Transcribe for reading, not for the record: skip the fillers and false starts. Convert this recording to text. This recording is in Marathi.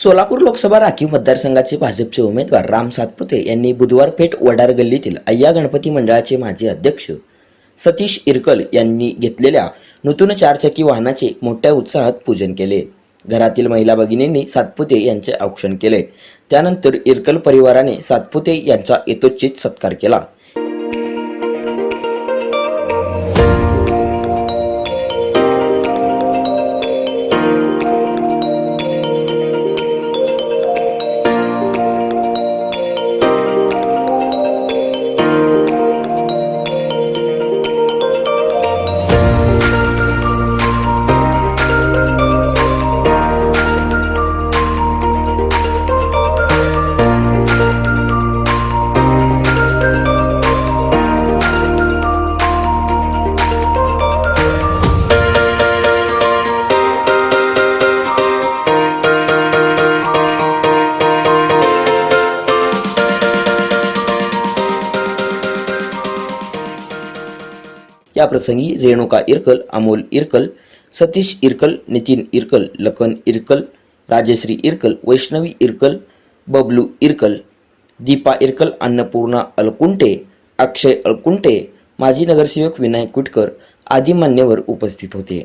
सोलापूर लोकसभा राखीव मतदारसंघाचे भाजपचे उमेदवार राम सातपुते यांनी बुधवार पेठ वडार गल्लीतील अय्या गणपती मंडळाचे माजी अध्यक्ष सतीश इरकल यांनी घेतलेल्या नूतन चारचाकी वाहनाचे मोठ्या उत्साहात पूजन केले। घरातील महिला भगिनींनी सातपुते यांचे औक्षण केले। त्यानंतर इरकल परिवाराने सातपुते यांचा यथोचित सत्कार केला। या प्रसंगी रेणुका इरकल, अमोल इरकल, सतीश इरकल, नितीन इरकल, लखन इरकल, राजश्री इरकल, वैष्णवी इरकल, बबलू इरकल, दीपा इरकल, अन्नपूर्णा अलकुंटे, अक्षय अलकुंटे, माजी नगरसेवक विनायक कुटकर आदी मान्यवर उपस्थित होते।